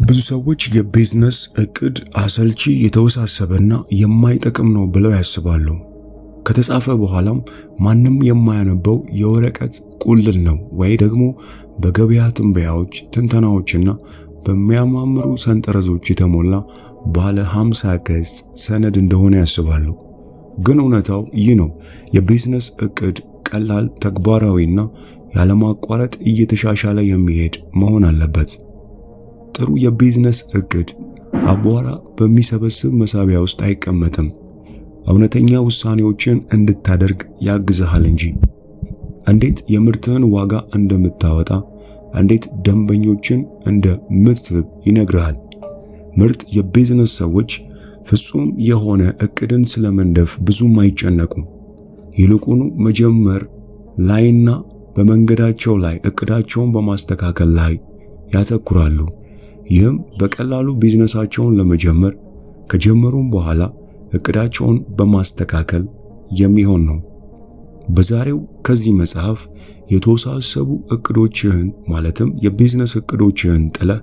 ብዙ ሰዎች የቢዝነስ እቅድ አሰልቺ፣ የተወሳሰበና የማይጠቅም ነው ብለው ያስባሉ። ከተጻፈ በኋላም ማንም የማያነበው የወረቀት ቁልል ነው ወይ ደግሞ በገበያ ትንበያዎች፣ ትንተናዎችና በሚያማምሩ ሰንጠረዦች የተሞላ ባለ 50 ገጽ ሰነድ እንደሆነ ያስባሉ። ግን እውነታው ይህ ነው። የቢዝነስ እቅድ ቀላል፣ ተግባራዊና ያለማቋረጥ እየተሻሻለ የሚሄድ መሆን አለበት። ጥሩ የቢዝነስ እቅድ አቧራ በሚሰበስብ መሳቢያ ውስጥ አይቀመጥም። እውነተኛ ውሳኔዎችን እንድታደርግ ያግዝሃል እንጂ። እንዴት የምርትህን ዋጋ እንደምታወጣ፣ እንዴት ደንበኞችን እንደምትስብ ይነግርሃል። ምርጥ የቢዝነስ ሰዎች ፍጹም የሆነ እቅድን ስለመንደፍ ብዙም አይጨነቁም። ይልቁኑ መጀመር ላይና በመንገዳቸው ላይ እቅዳቸውን በማስተካከል ላይ ያተኩራሉ። ይህም በቀላሉ ቢዝነሳቸውን ለመጀመር ከጀመሩም በኋላ እቅዳቸውን በማስተካከል የሚሆን ነው። በዛሬው ከዚህ መጽሐፍ የተወሳሰቡ እቅዶችህን ማለትም የቢዝነስ እቅዶችህን ጥለህ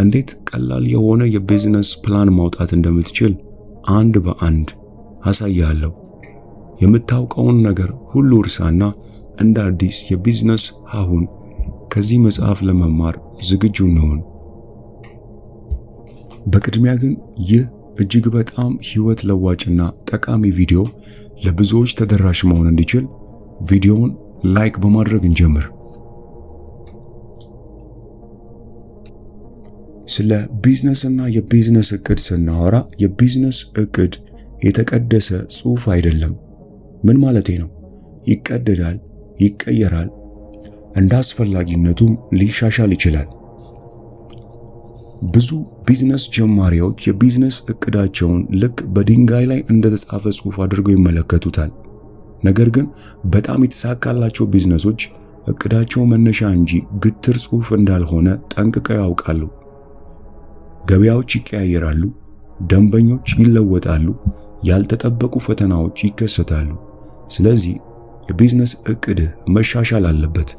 እንዴት ቀላል የሆነ የቢዝነስ ፕላን ማውጣት እንደምትችል አንድ በአንድ አሳያለሁ። የምታውቀውን ነገር ሁሉ እርሳና እንደ አዲስ የቢዝነስ ሀሁን ከዚህ መጽሐፍ ለመማር ዝግጁ እንሁን። በቅድሚያ ግን ይህ እጅግ በጣም ህይወት ለዋጭና ጠቃሚ ቪዲዮ ለብዙዎች ተደራሽ መሆን እንዲችል ቪዲዮውን ላይክ በማድረግ እንጀምር። ስለ ቢዝነስና የቢዝነስ እቅድ ስናወራ የቢዝነስ እቅድ የተቀደሰ ጽሑፍ አይደለም። ምን ማለቴ ነው? ይቀደዳል፣ ይቀየራል፣ እንደ አስፈላጊነቱም ሊሻሻል ይችላል። ብዙ ቢዝነስ ጀማሪዎች የቢዝነስ እቅዳቸውን ልክ በድንጋይ ላይ እንደተጻፈ ጽሑፍ አድርገው ይመለከቱታል። ነገር ግን በጣም የተሳካላቸው ቢዝነሶች እቅዳቸው መነሻ እንጂ ግትር ጽሑፍ እንዳልሆነ ጠንቅቀው ያውቃሉ። ገበያዎች ይቀያየራሉ፣ ደንበኞች ይለወጣሉ፣ ያልተጠበቁ ፈተናዎች ይከሰታሉ። ስለዚህ የቢዝነስ እቅድህ መሻሻል አለበት።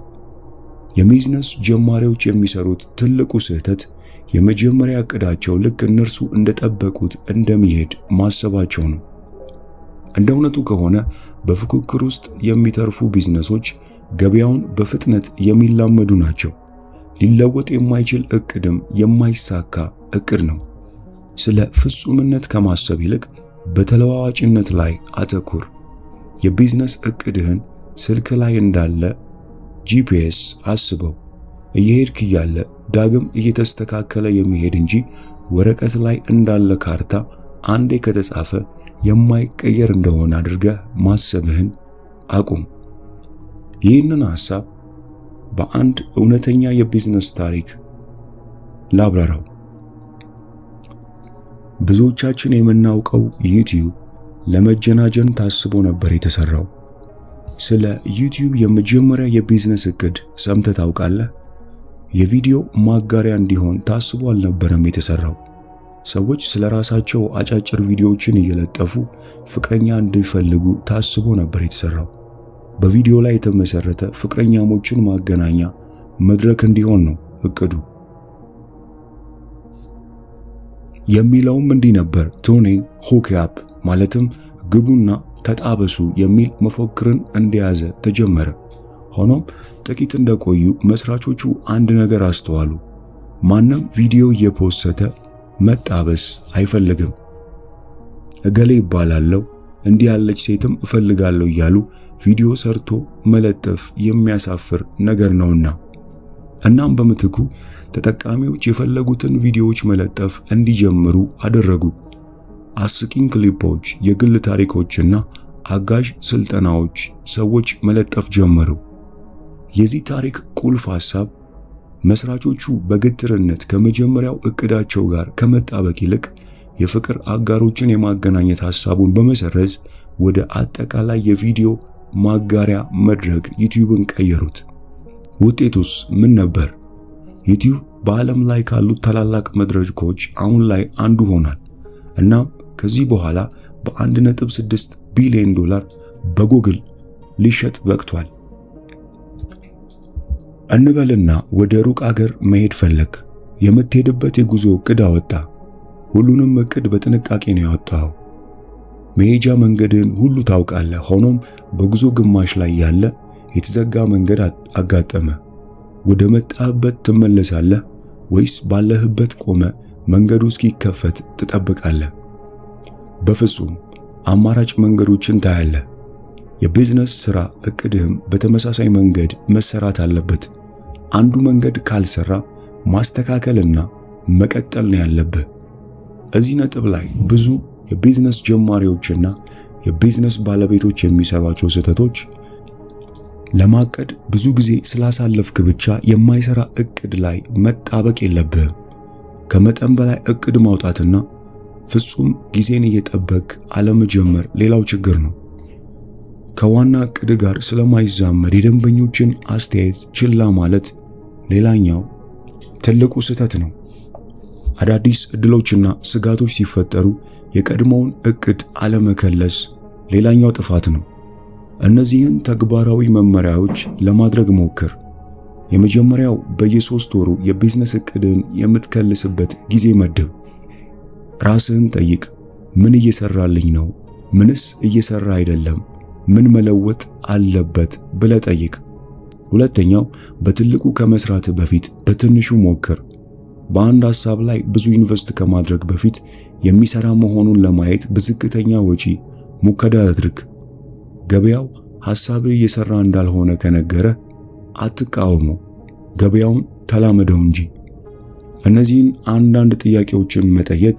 የቢዝነስ ጀማሪዎች የሚሰሩት ትልቁ ስህተት የመጀመሪያ እቅዳቸው ልክ እነርሱ እንደጠበቁት እንደሚሄድ ማሰባቸው ነው። እንደ እውነቱ ከሆነ በፉክክር ውስጥ የሚተርፉ ቢዝነሶች ገበያውን በፍጥነት የሚላመዱ ናቸው። ሊለወጥ የማይችል እቅድም የማይሳካ እቅድ ነው። ስለ ፍጹምነት ከማሰብ ይልቅ በተለዋዋጭነት ላይ አተኩር። የቢዝነስ እቅድህን ስልክ ላይ እንዳለ ጂፒኤስ አስበው። እየሄድክ እያለ ዳግም እየተስተካከለ የሚሄድ እንጂ ወረቀት ላይ እንዳለ ካርታ አንዴ ከተጻፈ የማይቀየር እንደሆነ አድርገህ ማሰብህን አቁም። ይህንን ሐሳብ በአንድ እውነተኛ የቢዝነስ ታሪክ ላብራራው። ብዙዎቻችን የምናውቀው ዩቲዩብ ለመጀናጀን ታስቦ ነበር የተሰራው። ስለ ዩቲዩብ የመጀመሪያ የቢዝነስ እቅድ ሰምተህ ታውቃለህ? የቪዲዮ ማጋሪያ እንዲሆን ታስቦ አልነበረም የተሰራው። ሰዎች ስለ ራሳቸው አጫጭር ቪዲዮዎችን እየለጠፉ ፍቅረኛ እንዲፈልጉ ታስቦ ነበር የተሰራው። በቪዲዮ ላይ የተመሰረተ ፍቅረኛሞችን ማገናኛ መድረክ እንዲሆን ነው እቅዱ። የሚለውም እንዲህ ነበር፣ ቱኒንግ ሁክ አፕ ማለትም ግቡና ተጣበሱ የሚል መፎክርን እንደያዘ ተጀመረ። ሆኖም ጥቂት እንደቆዩ መስራቾቹ አንድ ነገር አስተዋሉ። ማንም ቪዲዮ እየፖሰተ መጣበስ አይፈልግም። እገሌ ይባላለው፣ እንዲህ ያለች ሴትም እፈልጋለሁ እያሉ ቪዲዮ ሰርቶ መለጠፍ የሚያሳፍር ነገር ነውና። እናም በምትኩ ተጠቃሚዎች የፈለጉትን ቪዲዮዎች መለጠፍ እንዲጀምሩ አደረጉ። አስቂኝ ክሊፖች፣ የግል ታሪኮችና አጋዥ ስልጠናዎች ሰዎች መለጠፍ ጀመሩ። የዚህ ታሪክ ቁልፍ ሐሳብ መስራቾቹ በግትርነት ከመጀመሪያው እቅዳቸው ጋር ከመጣበቅ ይልቅ የፍቅር አጋሮችን የማገናኘት ሐሳቡን በመሰረዝ ወደ አጠቃላይ የቪዲዮ ማጋሪያ መድረክ ዩቲዩብን ቀየሩት። ውጤቱስ ምን ነበር? ዩቲዩብ በዓለም ላይ ካሉት ታላላቅ መድረኮች አሁን ላይ አንዱ ሆኗል። እናም ከዚህ በኋላ በ1.6 ቢሊዮን ዶላር በጉግል ሊሸጥ በቅቷል። እንበልና ወደ ሩቅ አገር መሄድ ፈለግ። የምትሄድበት የጉዞ እቅድ አወጣ። ሁሉንም እቅድ በጥንቃቄ ነው ያወጣው። መሄጃ መንገድን ሁሉ ታውቃለህ። ሆኖም በጉዞ ግማሽ ላይ ያለ የተዘጋ መንገድ አጋጠመ። ወደ መጣህበት ትመለሳለህ ወይስ ባለህበት ቆመ መንገዱ እስኪከፈት ትጠብቃለህ? በፍጹም አማራጭ መንገዶችን ታያለህ። የቢዝነስ ሥራ እቅድህም በተመሳሳይ መንገድ መሰራት አለበት። አንዱ መንገድ ካልሰራ ማስተካከልና መቀጠል ነው ያለብህ። እዚህ ነጥብ ላይ ብዙ የቢዝነስ ጀማሪዎችና የቢዝነስ ባለቤቶች የሚሰሯቸው ስህተቶች ለማቀድ ብዙ ጊዜ ስላሳለፍክ ብቻ የማይሰራ እቅድ ላይ መጣበቅ የለብህም። ከመጠን በላይ እቅድ ማውጣትና ፍጹም ጊዜን እየጠበቅ አለመጀመር ሌላው ችግር ነው። ከዋና እቅድ ጋር ስለማይዛመድ የደንበኞችን አስተያየት ችላ ማለት ሌላኛው ትልቁ ስህተት ነው። አዳዲስ እድሎችና ስጋቶች ሲፈጠሩ የቀድሞውን እቅድ አለመከለስ ሌላኛው ጥፋት ነው። እነዚህን ተግባራዊ መመሪያዎች ለማድረግ ሞክር። የመጀመሪያው በየ3 ወሩ የቢዝነስ እቅድን የምትከልስበት ጊዜ መድብ። ራስህን ጠይቅ። ምን እየሰራልኝ ነው? ምንስ እየሰራ አይደለም? ምን መለወጥ አለበት ብለህ ጠይቅ። ሁለተኛው በትልቁ ከመስራት በፊት በትንሹ ሞክር። በአንድ ሐሳብ ላይ ብዙ ኢንቨስት ከማድረግ በፊት የሚሰራ መሆኑን ለማየት በዝቅተኛ ወጪ ሙከራ አድርግ። ገበያው ሐሳብህ እየሰራ እንዳልሆነ ከነገረ አትቃወሙ፣ ገበያውን ተላመደው እንጂ። እነዚህን አንዳንድ ጥያቄዎችን መጠየቅ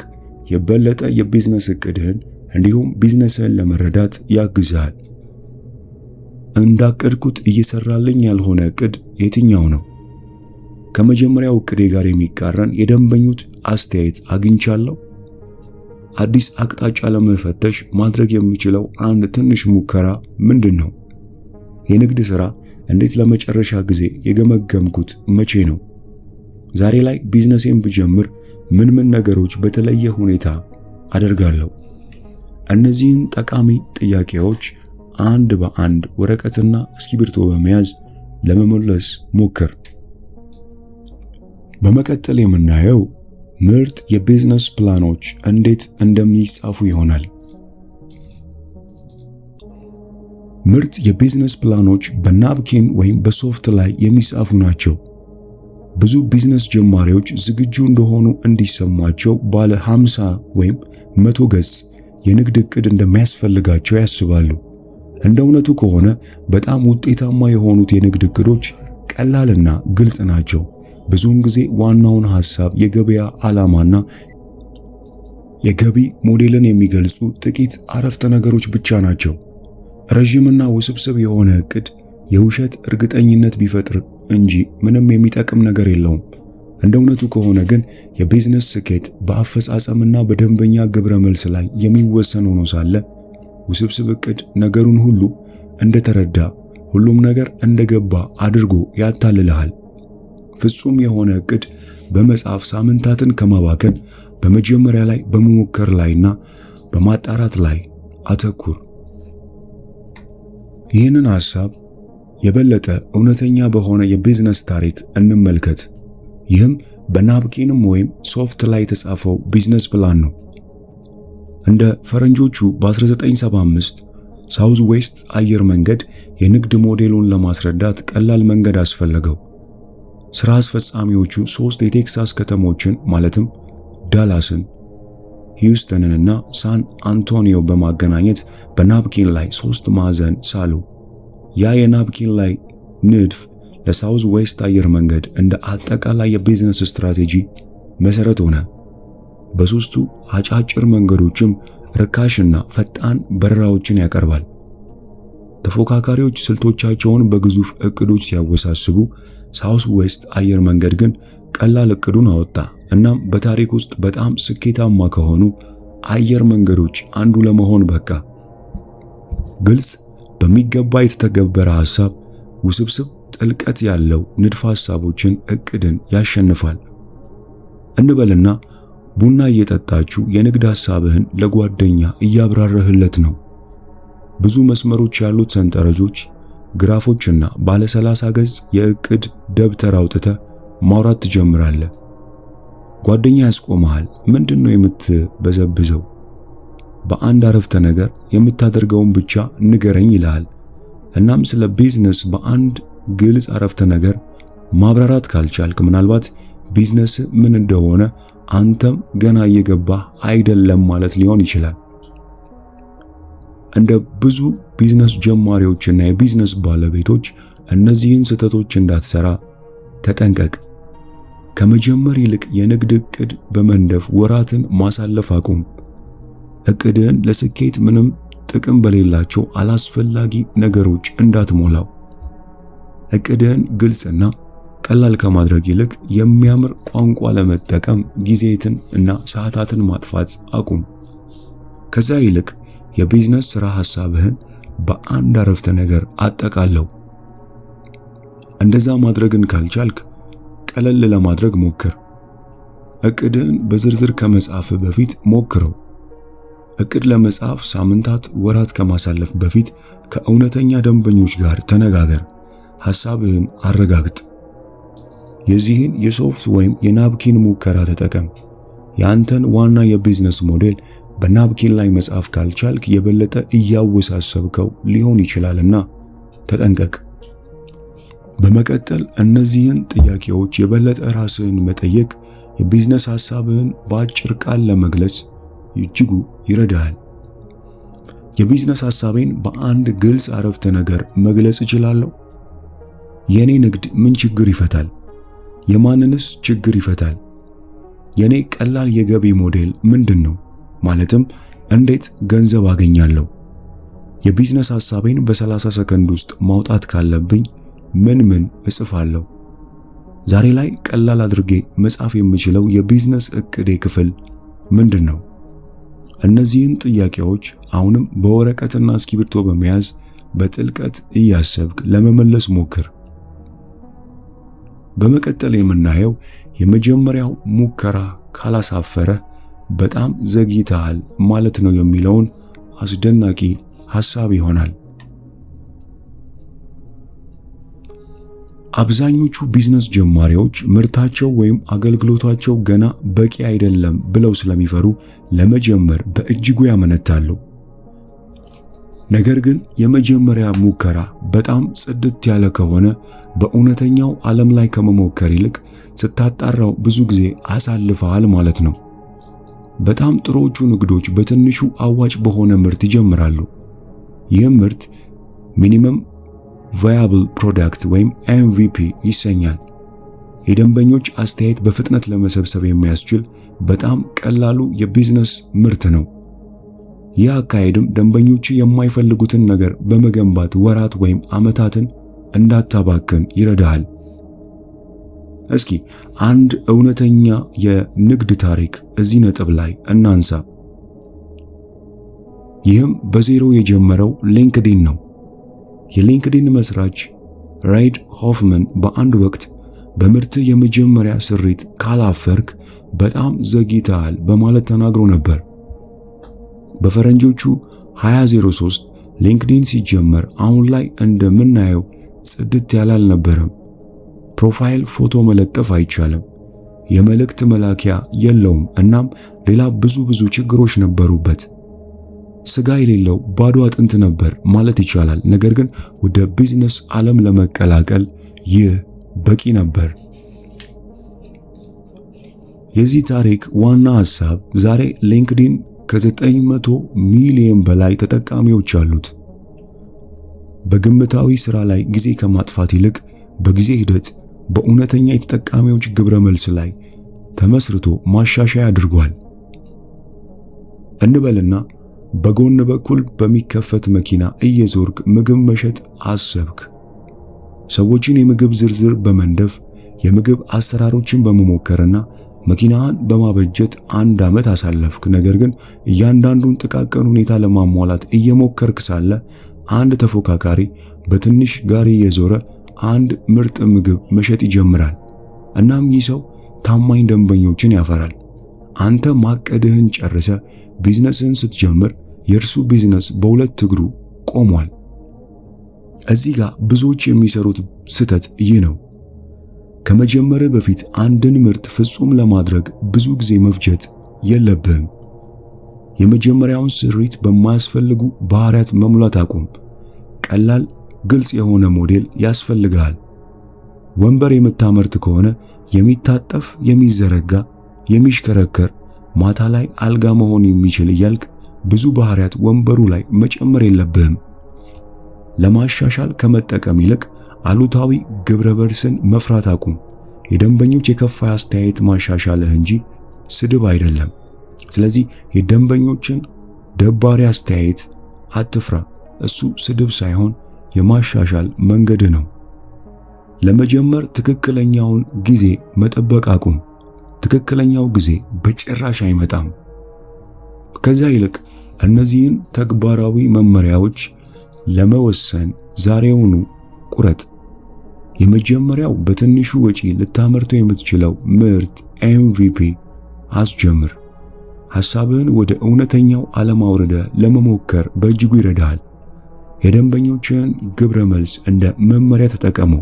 የበለጠ የቢዝነስ እቅድህን እንዲሁም ቢዝነስህን ለመረዳት ያግዛል። እንዳቀድኩት እየሰራልኝ ያልሆነ እቅድ የትኛው ነው? ከመጀመሪያው እቅዴ ጋር የሚቃረን የደንበኞች አስተያየት አግኝቻለሁ? አዲስ አቅጣጫ ለመፈተሽ ማድረግ የሚችለው አንድ ትንሽ ሙከራ ምንድነው? የንግድ ሥራ እንዴት ለመጨረሻ ጊዜ የገመገምኩት መቼ ነው? ዛሬ ላይ ቢዝነሴን ብጀምር ምን ነገሮች በተለየ ሁኔታ አደርጋለሁ? እነዚህን ጠቃሚ ጥያቄዎች አንድ በአንድ ወረቀትና እስክሪብቶ በመያዝ ለመመለስ ሞክር። በመቀጠል የምናየው ምርጥ የቢዝነስ ፕላኖች እንዴት እንደሚጻፉ ይሆናል። ምርጥ የቢዝነስ ፕላኖች በናፕኪን ወይም በሶፍት ላይ የሚጻፉ ናቸው። ብዙ ቢዝነስ ጀማሪዎች ዝግጁ እንደሆኑ እንዲሰማቸው ባለ 50 ወይም 100 ገጽ የንግድ ዕቅድ እንደሚያስፈልጋቸው ያስባሉ። እንደ እውነቱ ከሆነ በጣም ውጤታማ የሆኑት የንግድ ዕቅዶች ቀላልና ግልጽ ናቸው። ብዙውን ጊዜ ዋናውን ሐሳብ፣ የገበያ ዓላማና የገቢ ሞዴልን የሚገልጹ ጥቂት አረፍተ ነገሮች ብቻ ናቸው። ረጅምና ውስብስብ የሆነ ዕቅድ የውሸት እርግጠኝነት ቢፈጥር እንጂ ምንም የሚጠቅም ነገር የለውም። እንደ እውነቱ ከሆነ ግን የቢዝነስ ስኬት በአፈጻጸምና በደንበኛ ግብረ መልስ ላይ የሚወሰን ሆኖ ሳለ ውስብስብ ዕቅድ ነገሩን ሁሉ እንደተረዳ ሁሉም ነገር እንደገባ አድርጎ ያታልልሃል። ፍጹም የሆነ ዕቅድ በመጻፍ ሳምንታትን ከማባከን በመጀመሪያ ላይ በመሞከር ላይና በማጣራት ላይ አተኩር። ይህንን ሐሳብ የበለጠ እውነተኛ በሆነ የቢዝነስ ታሪክ እንመልከት። ይህም በናፕኪንም ወይም ሶፍት ላይ የተጻፈው ቢዝነስ ፕላን ነው። እንደ ፈረንጆቹ በ1975 ሳውዝ ዌስት አየር መንገድ የንግድ ሞዴሉን ለማስረዳት ቀላል መንገድ አስፈለገው። ሥራ አስፈጻሚዎቹ 3 የቴክሳስ ከተሞችን ማለትም ዳላስን፣ ሂውስተንንና ሳን አንቶኒዮ በማገናኘት በናፕኪን ላይ 3 ማዕዘን ሳሉ። ያ የናፕኪን ላይ ንድፍ ለሳውዝ ዌስት አየር መንገድ እንደ አጠቃላይ የቢዝነስ ስትራቴጂ መሰረት ሆነ። በሶስቱ አጫጭር መንገዶችም ርካሽና ፈጣን በረራዎችን ያቀርባል። ተፎካካሪዎች ስልቶቻቸውን በግዙፍ ዕቅዶች ሲያወሳስቡ፣ ሳውዝ ዌስት አየር መንገድ ግን ቀላል ዕቅዱን አወጣ። እናም በታሪክ ውስጥ በጣም ስኬታማ ከሆኑ አየር መንገዶች አንዱ ለመሆን በቃ። ግልጽ፣ በሚገባ የተተገበረ ሐሳብ ውስብስብ ጥልቀት ያለው ንድፈ ሐሳቦችን ዕቅድን ያሸንፋል። እንበልና ቡና እየጠጣችሁ የንግድ ሐሳብህን ለጓደኛ እያብራራህለት ነው። ብዙ መስመሮች ያሉት ሰንጠረዦች፣ ግራፎችና ባለ 30 ገጽ የዕቅድ ደብተር አውጥተህ ማውራት ትጀምራለህ። ጓደኛ ያስቆመሃል። ምንድነው የምትበዘብዘው? በአንድ አረፍተ ነገር የምታደርገውን ብቻ ንገረኝ ይልሃል። እናም ስለ ቢዝነስ በአንድ ግልጽ አረፍተ ነገር ማብራራት ካልቻልክ ምናልባት ቢዝነስ ምን እንደሆነ አንተም ገና እየገባህ አይደለም ማለት ሊሆን ይችላል። እንደ ብዙ ቢዝነስ ጀማሪዎችና የቢዝነስ ባለቤቶች እነዚህን ስህተቶች እንዳትሰራ ተጠንቀቅ። ከመጀመር ይልቅ የንግድ ዕቅድ በመንደፍ ወራትን ማሳለፍ አቁም። ዕቅድህን ለስኬት ምንም ጥቅም በሌላቸው አላስፈላጊ ነገሮች እንዳትሞላው። ዕቅድህን ግልጽና ቀላል ከማድረግ ይልቅ የሚያምር ቋንቋ ለመጠቀም ጊዜትን እና ሰዓታትን ማጥፋት አቁም። ከዛ ይልቅ የቢዝነስ ሥራ ሐሳብህን በአንድ አረፍተ ነገር አጠቃለው። እንደዛ ማድረግን ካልቻልክ ቀለል ለማድረግ ሞክር። ዕቅድህን በዝርዝር ከመጻፍ በፊት ሞክረው። ዕቅድ ለመጻፍ ሳምንታት፣ ወራት ከማሳለፍ በፊት ከእውነተኛ ደንበኞች ጋር ተነጋገር። ሐሳብህን አረጋግጥ። የዚህን የሶፍት ወይም የናፕኪን ሙከራ ተጠቀም። ያንተን ዋና የቢዝነስ ሞዴል በናፕኪን ላይ መጻፍ ካልቻልክ የበለጠ እያወሳሰብከው ሊሆን ይችላልና ተጠንቀቅ። በመቀጠል እነዚህን ጥያቄዎች የበለጠ ራስህን መጠየቅ የቢዝነስ ሐሳብህን በአጭር ቃል ለመግለጽ እጅጉ ይረዳሃል። የቢዝነስ ሐሳቤን በአንድ ግልጽ አረፍተ ነገር መግለጽ እችላለሁ? የኔ ንግድ ምን ችግር ይፈታል? የማንንስ ችግር ይፈታል? የኔ ቀላል የገቢ ሞዴል ምንድነው? ማለትም እንዴት ገንዘብ አገኛለሁ? የቢዝነስ ሐሳቤን በ30 ሰከንድ ውስጥ ማውጣት ካለብኝ ምን እጽፋለሁ? ዛሬ ላይ ቀላል አድርጌ መጻፍ የምችለው የቢዝነስ ዕቅዴ ክፍል ምንድነው? እነዚህን ጥያቄዎች አሁንም በወረቀትና እስክሪብቶ በመያዝ በጥልቀት እያሰብክ ለመመለስ ሞክር። በመቀጠል የምናየው የመጀመሪያው ሙከራ ካላሳፈረ በጣም ዘግይተሃል ማለት ነው የሚለውን አስደናቂ ሐሳብ ይሆናል። አብዛኞቹ ቢዝነስ ጀማሪዎች ምርታቸው ወይም አገልግሎታቸው ገና በቂ አይደለም ብለው ስለሚፈሩ ለመጀመር በእጅጉ ያመነታሉ። ነገር ግን የመጀመሪያ ሙከራ በጣም ጽድት ያለ ከሆነ በእውነተኛው ዓለም ላይ ከመሞከር ይልቅ ስታጣራው ብዙ ጊዜ አሳልፈሃል ማለት ነው። በጣም ጥሩዎቹ ንግዶች በትንሹ አዋጭ በሆነ ምርት ይጀምራሉ። ይህ ምርት ሚኒመም ቫያብል ፕሮዳክት ወይም MVP ይሰኛል። የደንበኞች አስተያየት በፍጥነት ለመሰብሰብ የሚያስችል በጣም ቀላሉ የቢዝነስ ምርት ነው። ይህ አካሄድም ደንበኞች የማይፈልጉትን ነገር በመገንባት ወራት ወይም ዓመታትን እንዳታባክን ይረዳሃል። እስኪ አንድ እውነተኛ የንግድ ታሪክ እዚህ ነጥብ ላይ እናንሳ። ይህም በዜሮ የጀመረው ሊንክድኢን ነው። የሊንክድኢን መስራች ራይድ ሆፍመን በአንድ ወቅት በምርት የመጀመሪያ ስሪት ካላፈርክ በጣም ዘግይተሃል በማለት ተናግሮ ነበር። በፈረንጆቹ 2003 ሊንክድኢን ሲጀመር አሁን ላይ እንደምናየው ጽድት ያለ አልነበረም። ፕሮፋይል ፎቶ መለጠፍ አይቻልም። የመልእክት መላኪያ የለውም። እናም ሌላ ብዙ ችግሮች ነበሩበት። ስጋ የሌለው ባዶ አጥንት ነበር ማለት ይቻላል። ነገር ግን ወደ ቢዝነስ ዓለም ለመቀላቀል ይህ በቂ ነበር። የዚህ ታሪክ ዋና ሐሳብ ዛሬ ሊንክድኢን ከ900 ሚሊዮን በላይ ተጠቃሚዎች አሉት። በግምታዊ ሥራ ላይ ጊዜ ከማጥፋት ይልቅ በጊዜ ሂደት በእውነተኛ የተጠቃሚዎች ግብረ መልስ ላይ ተመስርቶ ማሻሻያ አድርጓል። እንበልና በጎን በኩል በሚከፈት መኪና እየዞርክ ምግብ መሸጥ አሰብክ። ሰዎችን የምግብ ዝርዝር በመንደፍ የምግብ አሰራሮችን በመሞከርና መኪናን በማበጀት 1 ዓመት አሳለፍክ። ነገር ግን እያንዳንዱን ጥቃቅን ሁኔታ ለማሟላት እየሞከርክ ሳለ አንድ ተፎካካሪ በትንሽ ጋሪ እየዞረ አንድ ምርጥ ምግብ መሸጥ ይጀምራል። እናም ይህ ሰው ታማኝ ደንበኞችን ያፈራል። አንተ ማቀድህን ጨርሰ ቢዝነስን ስትጀምር የእርሱ ቢዝነስ በሁለት እግሩ ቆሟል። እዚህ ጋር ብዙዎች የሚሰሩት ስህተት ይህ ነው። ከመጀመር በፊት አንድን ምርት ፍጹም ለማድረግ ብዙ ጊዜ መፍጀት የለብህም። የመጀመሪያውን ስሪት በማያስፈልጉ ባህሪያት መሙላት አቁም። ቀላል፣ ግልጽ የሆነ ሞዴል ያስፈልጋል። ወንበር የምታመርት ከሆነ የሚታጠፍ፣ የሚዘረጋ፣ የሚሽከረከር፣ ማታ ላይ አልጋ መሆን የሚችል እያልክ ብዙ ባህሪያት ወንበሩ ላይ መጨመር የለብህም። ለማሻሻል ከመጠቀም ይልቅ አሉታዊ ግብረ መልስን መፍራት አቁም። የደንበኞች የከፋ አስተያየት ማሻሻልህ እንጂ ስድብ አይደለም። ስለዚህ የደንበኞችን ደባሪ አስተያየት አትፍራ። እሱ ስድብ ሳይሆን የማሻሻል መንገድ ነው። ለመጀመር ትክክለኛውን ጊዜ መጠበቅ አቁም። ትክክለኛው ጊዜ በጭራሽ አይመጣም። ከዛ ይልቅ እነዚህን ተግባራዊ መመሪያዎች ለመወሰን ዛሬውኑ ቁረጥ። የመጀመሪያው በትንሹ ወጪ ልታመርተው የምትችለው ምርት MVP አስጀምር። ሐሳብህን ወደ እውነተኛው ዓለም አውርደህ ለመሞከር በእጅጉ ይረዳሃል። የደንበኞችን ግብረ መልስ እንደ መመሪያ ተጠቀመው።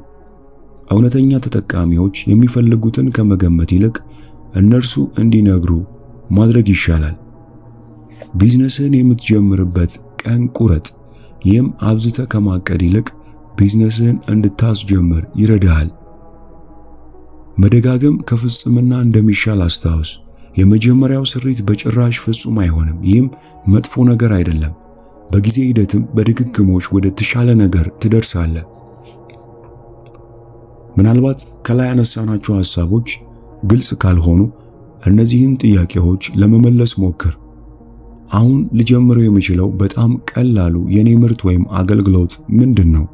እውነተኛ ተጠቃሚዎች የሚፈልጉትን ከመገመት ይልቅ እነርሱ እንዲነግሩ ማድረግ ይሻላል። ቢዝነስን የምትጀምርበት ቀን ቁረጥ። ይህም አብዝተህ ከማቀድ ይልቅ ቢዝነስን እንድታስጀምር ይረዳሃል። መደጋገም ከፍጽምና እንደሚሻል አስታውስ። የመጀመሪያው ስሪት በጭራሽ ፍጹም አይሆንም። ይህም መጥፎ ነገር አይደለም። በጊዜ ሂደትም በድግግሞች ወደ ተሻለ ነገር ትደርሳለህ። ምናልባት ከላይ ያነሳናቸው ሐሳቦች ግልጽ ካልሆኑ እነዚህን ጥያቄዎች ለመመለስ ሞክር። አሁን ልጀምረው የምችለው በጣም ቀላሉ የኔ ምርት ወይም አገልግሎት ምንድን ነው?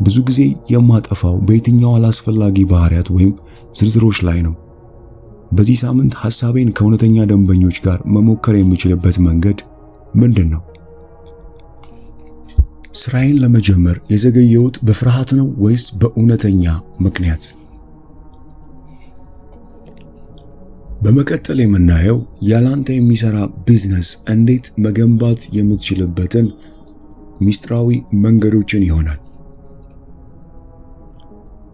ብዙ ጊዜ የማጠፋው በየትኛው አላስፈላጊ ባህሪያት ወይም ዝርዝሮች ላይ ነው? በዚህ ሳምንት ሐሳቤን ከእውነተኛ ደንበኞች ጋር መሞከር የምችልበት መንገድ ምንድን ነው? ስራዬን ለመጀመር የዘገየሁት በፍርሃት ነው ወይስ በእውነተኛ ምክንያት? በመቀጠል የምናየው ያላንተ የሚሰራ ቢዝነስ እንዴት መገንባት የምትችልበትን ሚስጥራዊ መንገዶችን ይሆናል።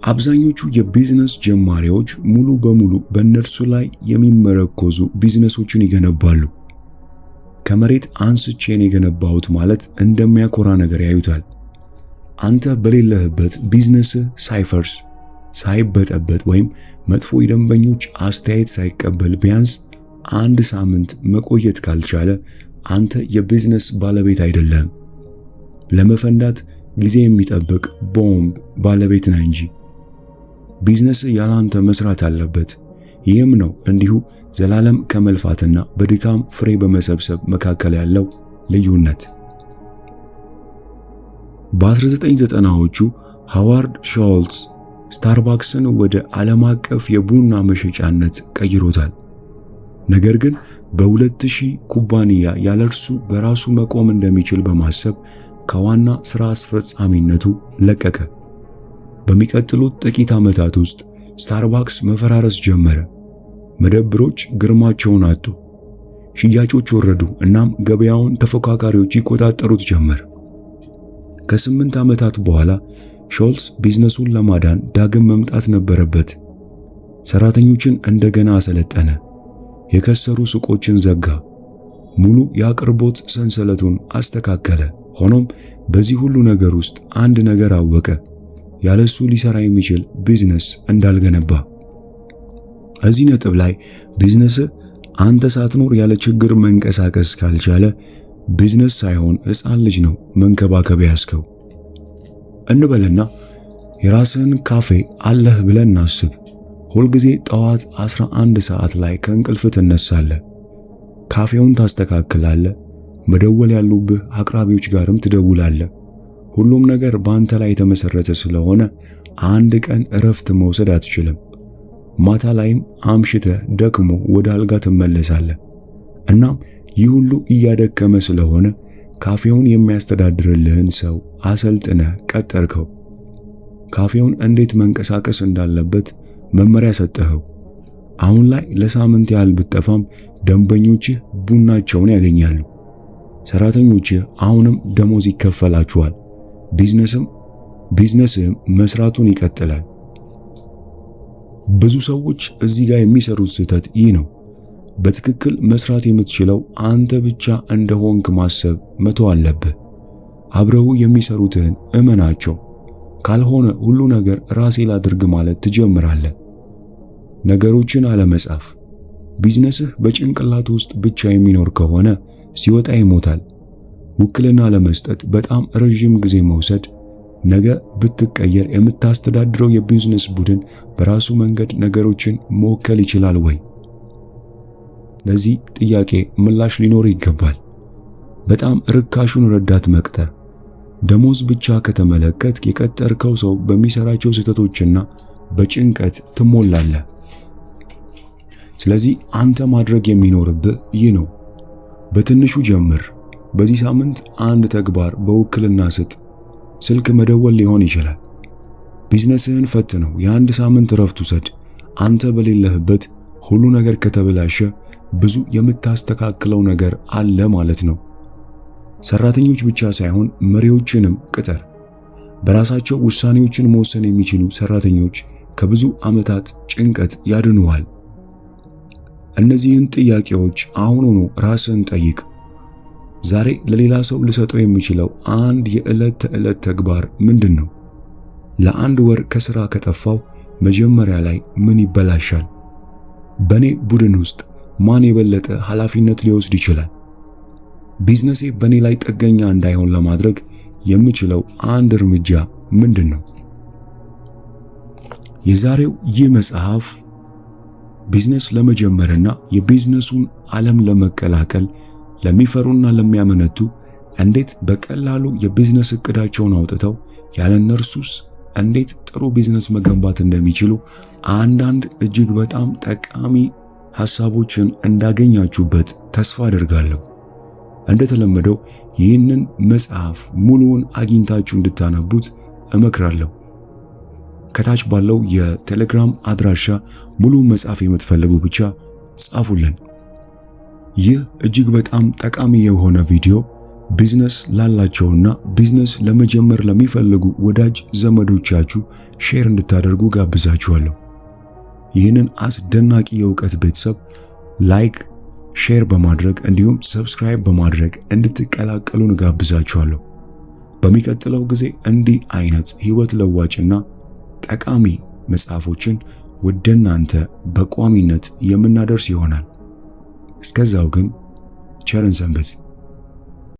አብዛኞቹ የቢዝነስ ጀማሪዎች ሙሉ በሙሉ በእነርሱ ላይ የሚመረኮዙ ቢዝነሶችን ይገነባሉ። ከመሬት አንስቼን የገነባሁት ማለት እንደሚያኮራ ነገር ያዩታል። አንተ በሌለህበት ቢዝነስ ሳይፈርስ፣ ሳይበጠበጥ ወይም መጥፎ የደንበኞች አስተያየት ሳይቀበል ቢያንስ አንድ ሳምንት መቆየት ካልቻለ አንተ የቢዝነስ ባለቤት አይደለህም። ለመፈንዳት ጊዜ የሚጠብቅ ቦምብ ባለቤት ነህ እንጂ። ቢዝነስ ያላንተ መስራት አለበት። ይህም ነው እንዲሁ ዘላለም ከመልፋትና በድካም ፍሬ በመሰብሰብ መካከል ያለው ልዩነት። በ1990ዎቹ ሃዋርድ ሾልትዝ ስታርባክስን ወደ ዓለም አቀፍ የቡና መሸጫነት ቀይሮታል። ነገር ግን በ2000 ኩባንያ ያለርሱ በራሱ መቆም እንደሚችል በማሰብ ከዋና ሥራ አስፈጻሚነቱ ለቀቀ። በሚቀጥሉት ጥቂት ዓመታት ውስጥ ስታርባክስ መፈራረስ ጀመረ። መደብሮች ግርማቸውን አጡ፣ ሽያጮች ወረዱ፣ እናም ገበያውን ተፎካካሪዎች ይቆጣጠሩት ጀመር። ከ8 ዓመታት በኋላ ሾልትዝ ቢዝነሱን ለማዳን ዳግም መምጣት ነበረበት። ሰራተኞችን እንደገና አሰለጠነ፣ የከሰሩ ሱቆችን ዘጋ፣ ሙሉ የአቅርቦት ሰንሰለቱን አስተካከለ። ሆኖም በዚህ ሁሉ ነገር ውስጥ አንድ ነገር አወቀ፣ ያለሱ ሊሰራ የሚችል ቢዝነስ እንዳልገነባ። እዚህ ነጥብ ላይ ቢዝነስ አንተ ሳትኖር ያለ ችግር መንቀሳቀስ ካልቻለ ቢዝነስ ሳይሆን ሕፃን ልጅ ነው መንከባከብ ያስከው። እንበልና የራስህን ካፌ አለህ ብለን እናስብ። ሁልጊዜ ጠዋት 11 ሰዓት ላይ ከእንቅልፍ ትነሳለህ። ካፌውን ታስተካክላለህ። መደወል ያሉብህ አቅራቢዎች ጋርም ትደውላለህ። ሁሉም ነገር በአንተ ላይ የተመሰረተ ስለሆነ አንድ ቀን እረፍት መውሰድ አትችልም። ማታ ላይም አምሽተህ ደክሞ ወደ አልጋ ትመለሳለህ። እናም ይህ ሁሉ እያደከመ ስለሆነ ካፌውን የሚያስተዳድርልህን ሰው አሰልጥነህ ቀጠርከው። ካፌውን እንዴት መንቀሳቀስ እንዳለበት መመሪያ ሰጠኸው። አሁን ላይ ለሳምንት ያህል ብትጠፋም ደንበኞችህ ቡናቸውን ያገኛሉ። ሰራተኞችህ አሁንም ደሞዝ ይከፈላቸዋል። ቢዝነስም መስራቱን ይቀጥላል። ብዙ ሰዎች እዚህ ጋር የሚሰሩት ስህተት ይህ ነው። በትክክል መስራት የምትችለው አንተ ብቻ እንደሆንክ ማሰብ መተው አለብህ። አብረው የሚሰሩትን እመናቸው። ካልሆነ ሁሉ ነገር ራሴ ላድርግ ማለት ትጀምራለህ። ነገሮችን አለመጻፍ። ቢዝነስህ በጭንቅላት ውስጥ ብቻ የሚኖር ከሆነ ሲወጣ ይሞታል። ውክልና ለመስጠት በጣም ረጅም ጊዜ መውሰድ። ነገ ብትቀየር የምታስተዳድረው የቢዝነስ ቡድን በራሱ መንገድ ነገሮችን መወከል ይችላል ወይ? ለዚህ ጥያቄ ምላሽ ሊኖር ይገባል። በጣም ርካሹን ረዳት መቅጠር። ደሞዝ ብቻ ከተመለከት የቀጠርከው ሰው በሚሰራቸው ስህተቶችና በጭንቀት ትሞላለህ። ስለዚህ አንተ ማድረግ የሚኖርብህ ይህ ነው። በትንሹ ጀምር። በዚህ ሳምንት አንድ ተግባር በውክልና ስጥ። ስልክ መደወል ሊሆን ይችላል። ቢዝነስህን ፈትነው። የአንድ ሳምንት ረፍት ውሰድ። አንተ በሌለህበት ሁሉ ነገር ከተበላሸ ብዙ የምታስተካክለው ነገር አለ ማለት ነው። ሰራተኞች ብቻ ሳይሆን መሪዎችንም ቅጠር። በራሳቸው ውሳኔዎችን መወሰን የሚችሉ ሰራተኞች ከብዙ ዓመታት ጭንቀት ያድኑዋል። እነዚህን ጥያቄዎች አሁኑኑ ራስህን ጠይቅ። ዛሬ ለሌላ ሰው ልሰጠው የሚችለው አንድ የዕለት ተዕለት ተግባር ምንድን ነው? ለአንድ ወር ከሥራ ከጠፋው መጀመሪያ ላይ ምን ይበላሻል? በኔ ቡድን ውስጥ ማን የበለጠ ኃላፊነት ሊወስድ ይችላል? ቢዝነሴ በኔ ላይ ጥገኛ እንዳይሆን ለማድረግ የምችለው አንድ እርምጃ ምንድን ነው? የዛሬው ይህ መጽሐፍ ቢዝነስ ለመጀመርና የቢዝነሱን ዓለም ለመቀላቀል ለሚፈሩና ለሚያመነቱ እንዴት በቀላሉ የቢዝነስ እቅዳቸውን አውጥተው ያለ እነርሱስ እንዴት ጥሩ ቢዝነስ መገንባት እንደሚችሉ አንዳንድ እጅግ በጣም ጠቃሚ ሐሳቦችን እንዳገኛችሁበት ተስፋ አደርጋለሁ። እንደተለመደው ይህንን መጽሐፍ ሙሉውን አግኝታችሁ እንድታነቡት እመክራለሁ። ከታች ባለው የቴሌግራም አድራሻ ሙሉ መጽሐፍ የምትፈልጉ ብቻ ጻፉልን። ይህ እጅግ በጣም ጠቃሚ የሆነ ቪዲዮ ቢዝነስ ላላቸውና ቢዝነስ ለመጀመር ለሚፈልጉ ወዳጅ ዘመዶቻችሁ ሼር እንድታደርጉ ጋብዛችኋለሁ። ይህንን አስደናቂ የእውቀት ቤተሰብ ላይክ፣ ሼር በማድረግ እንዲሁም ሰብስክራይብ በማድረግ እንድትቀላቀሉን ጋብዛችኋለሁ። በሚቀጥለው ጊዜ እንዲህ አይነት ህይወት ለዋጭና ጠቃሚ መጽሐፎችን ወደ እናንተ በቋሚነት የምናደርስ ይሆናል። እስከዛው ግን ቸርን ሰንብት።